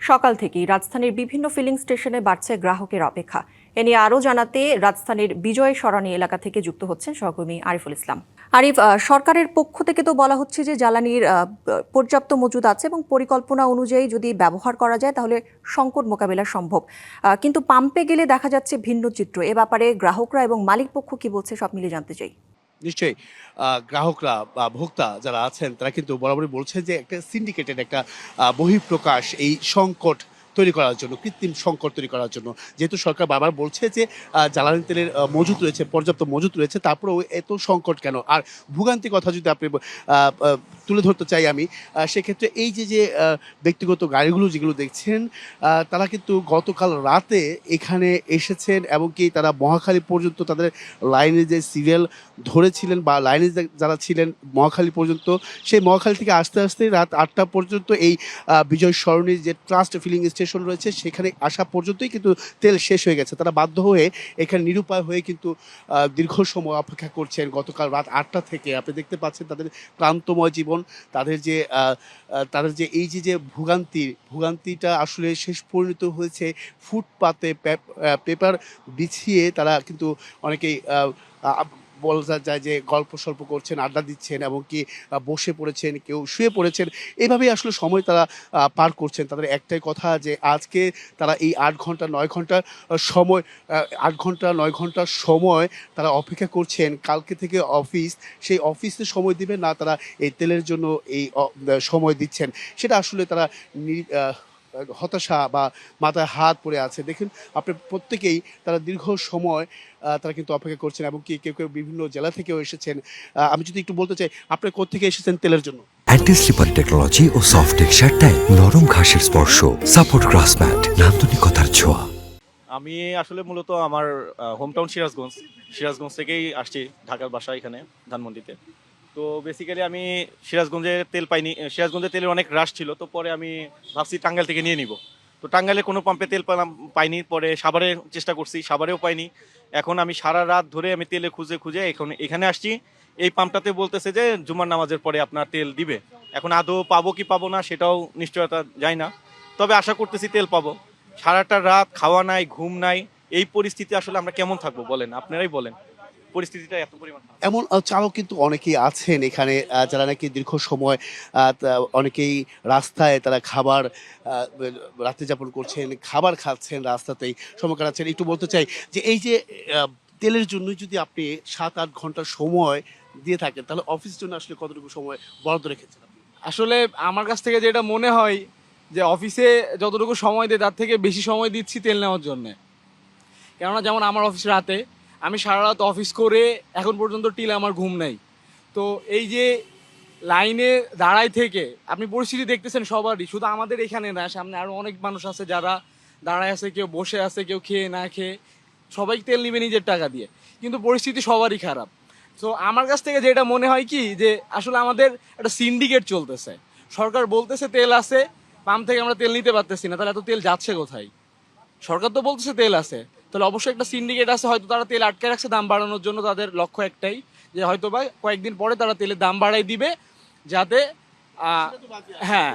সকাল থেকেই রাজধানীর বিভিন্ন ফিলিং স্টেশনে বাড়ছে গ্রাহকের অপেক্ষা। এ নিয়ে আরও জানাতে রাজধানীর বিজয় সরণি এলাকা থেকে যুক্ত হচ্ছেন সহকর্মী আরিফুল ইসলাম। আরিফ, সরকারের পক্ষ থেকে তো বলা হচ্ছে যে জ্বালানির পর্যাপ্ত মজুদ আছে এবং পরিকল্পনা অনুযায়ী যদি ব্যবহার করা যায় তাহলে সংকট মোকাবেলা সম্ভব, কিন্তু পাম্পে গেলে দেখা যাচ্ছে ভিন্ন চিত্র। এ ব্যাপারে গ্রাহকরা এবং মালিক পক্ষ কি বলছে সব মিলিয়ে জানতে চাই। নিশ্চয়ই গ্রাহকরা বা ভোক্তা যারা আছেন তারা কিন্তু বরাবরই বলছে যে একটা সিন্ডিকেটেড একটা বহিঃপ্রকাশ এই সংকট তৈরি করার জন্য, কৃত্রিম সংকট তৈরি করার জন্য। যেহেতু সরকার বারবার বলছে যে জ্বালানি তেলের মজুত রয়েছে, পর্যাপ্ত মজুত রয়েছে, তারপরেও এত সংকট কেন? আর ভোগান্তির কথা যদি আপনি তুলে ধরতে চাই আমি, সেক্ষেত্রে এই যে ব্যক্তিগত গাড়িগুলো যেগুলো দেখছেন, তারা কিন্তু গতকাল রাতে এখানে এসেছেন এবং কি তারা মহাখালী পর্যন্ত তাদের লাইনে যে সিরিয়াল ধরেছিলেন বা লাইনে যারা ছিলেন মহাখালী পর্যন্ত, সেই মহাখালী থেকে আস্তে আস্তে রাত 8টা পর্যন্ত এই বিজয় সরণির যে ট্রাস্ট ফিলিং স্টেশন রয়েছে সেখানে আসা পর্যন্তই কিন্তু তেল শেষ হয়ে গেছে। তারা বাধ্য হয়ে এখানে নিরুপায় হয়ে কিন্তু দীর্ঘ সময় অপেক্ষা করছেন গতকাল রাত 8টা থেকে। আপনি দেখতে পাচ্ছেন তাদের ক্লান্তময় জীবন, তাদের যে এই যে ভোগান্তিটা আসলে শেষ পরিণত হয়েছে ফুটপাতে পেপার বিছিয়ে তারা কিন্তু অনেকেই বলা যায় যে গল্প সল্প করছেন, আড্ডা দিচ্ছেন এবং কি বসে পড়েছেন, কেউ শুয়ে পড়েছেন। এভাবেই আসলে সময় তারা পার করছেন। তাদের একটাই কথা যে আজকে তারা এই 8 ঘন্টা 9 ঘন্টা সময় 8 ঘন্টা 9 ঘন্টা সময় তারা অপেক্ষা করছেন। কালকে থেকে সেই অফিসে সময় দিবেন না, তারা এই তেলের জন্য এই সময় দিচ্ছেন। সেটা আসলে তারা হতাশা বা মাথায় হাত পড়ে আছে। দেখুন আপনি প্রত্যেকেই তারা দীর্ঘ সময় তারা কিন্তু অপেক্ষা করছেন এবং কি কেউ বিভিন্ন জেলা থেকেও এসেছেন। আমি যদি একটু বলতে চাই, আপনি কোত্থেকে এসেছেন তেলের জন্য? অ্যান্টি স্লিপার টেকনোলজি ও সফট টেক্সচার টাইল, নরম ঘাসের স্পর্শ, সাপোর্ট গ্রাস ম্যাট, নান্দনিকতার ছোঁয়া। আমি আসলে মূলত আমার হোমটাউন সিরাজগঞ্জ থেকেই আসছি, ঢাকার বাসা এখানে ধানমন্ডিতে। তো বেসিক্যালি আমি সিরাজগঞ্জে তেল পাইনি, সিরাজগঞ্জে তেলের অনেক রাশ ছিল। তো পরে আমি ভাবছি টাঙ্গাইল থেকে নিয়ে নিব। তো টাঙ্গাইলে কোনো পাম্পে তেল পাইনি। পরে সাভারে চেষ্টা করছি, সাভারেও পাইনি। এখন আমি সারা রাত ধরে আমি তেলে খুঁজে এখন এখানে আসছি। এই পাম্পটাতে বলতেছে যে জুমার নামাজের পরে আপনার তেল দিবে। এখন আদৌ পাবো কি পাবো না সেটাও নিশ্চয়তা যায় না, তবে আশা করতেছি তেল পাবো। সারাটা রাত খাওয়া নাই, ঘুম নাই, এই পরিস্থিতি আসলে আমরা কেমন থাকবো বলেন, আপনারাই বলেন। পরিস্থিতিটা এত পরিমাণ এমন চালক কিন্তু অনেকেই আছেন এখানে, যারা নাকি দীর্ঘ সময় অনেকেই রাস্তায় তারা খাবার রাত্রি যাপন করছেন, খাবার খাচ্ছেন, রাস্তাতেই সময় কাটাচ্ছেন। একটু বলতে চাই যে এই যে তেলের জন্য যদি আপনি 7-8 ঘন্টা সময় দিয়ে থাকেন, তাহলে অফিসের জন্য আসলে কতটুকু সময় বরাদ্দ রেখেছেন আপনি? আসলে আমার কাছ থেকে যেটা মনে হয় যে অফিসে যতটুকু সময় দেয় তার থেকে বেশি সময় দিচ্ছি তেল নেওয়ার জন্যে। কেননা যেমন আমার অফিস রাতে, আমি সারা রাত অফিস করে এখন পর্যন্ত টিলে আমার ঘুম নেই। তো এই যে লাইনে দাঁড়াই থেকে আপনি পরিস্থিতি দেখতেছেন সবারই, শুধু আমাদের এখানে না, সামনে আরও অনেক মানুষ আছে যারা দাঁড়ায় আছে, কেউ বসে আছে, কেউ খেয়ে না খেয়ে, সবাই তেল নিবে নিজের টাকা দিয়ে, কিন্তু পরিস্থিতি সবারই খারাপ। তো আমার কাছ থেকে যেটা মনে হয় কি যে আসলে আমাদের একটা সিন্ডিকেট চলতেছে। সরকার বলতেছে তেল আছে, পাম্প থেকে আমরা তেল নিতে পারতেছি না, তাহলে এত তেল যাচ্ছে কোথায়? সরকার তো বলতেছে তেল আছে, তাহলে অবশ্যই একটা সিন্ডিকেট আছে। হয়তো তারা তেল আটকে রাখছে দাম বাড়ানোর জন্য, তাদের লক্ষ্য একটাই যে হয়তো বা কয়েকদিন পরে তারা তেলের দাম বাড়াই দিবে, যাতে হ্যাঁ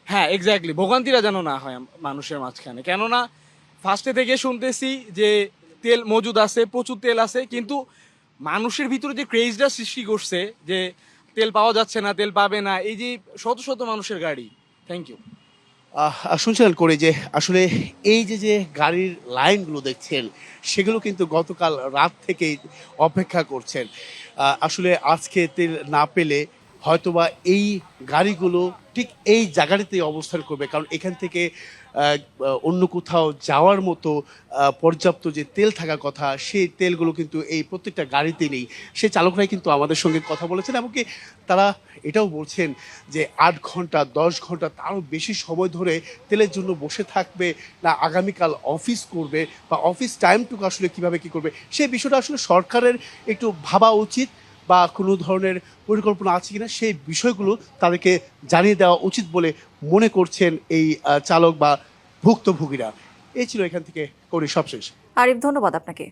হ্যাঁ এক্স্যাক্টলি ভোগান্তিটা যেন না হয় মানুষের মাঝখানে। কেননা ফার্স্টে থেকে শুনতেছি যে তেল মজুদ আছে, প্রচুর তেল আছে, কিন্তু মানুষের ভিতরে যে ক্রেজটা সৃষ্টি করছে যে তেল পাওয়া যাচ্ছে না, তেল পাবে না, এই যে শত শত মানুষের গাড়ি। Thank you. শুনছিলেন করে যে আসলে এই যে গাড়ির লাইনগুলো দেখছেন, সেগুলো কিন্তু গতকাল রাত থেকেই অপেক্ষা করছেন। আসলে আজকে তেল না পেলে হয়তোবা এই গাড়িগুলো ঠিক এই জায়গাটিতেই অবস্থান করবে, কারণ এখান থেকে অন্য কোথাও যাওয়ার মতো পর্যাপ্ত যে তেল থাকার কথা, সেই তেলগুলো কিন্তু এই প্রত্যেকটা গাড়িতে নেই। সেই চালকরাই কিন্তু আমাদের সঙ্গে কথা বলেছেন, এমনকি তারা এটাও বলছেন যে 8 ঘন্টা 10 ঘন্টা তারও বেশি সময় ধরে তেলের জন্য বসে থাকবে না আগামীকাল অফিস করবে, বা অফিস টাইমটুকু আসলে কীভাবে কী করবে, সেই বিষয়টা আসলে সরকারের একটু ভাবা উচিত, বা কোনো ধরনের পরিকল্পনা আছে কিনা সেই বিষয়গুলো তাদেরকে জানিয়ে দেওয়া উচিত বলে মনে করছেন এই চালক বা ভুক্তভোগীরা। এই ছিল এখান থেকে করি সবশেষ। আরিফ, ধন্যবাদ আপনাকে।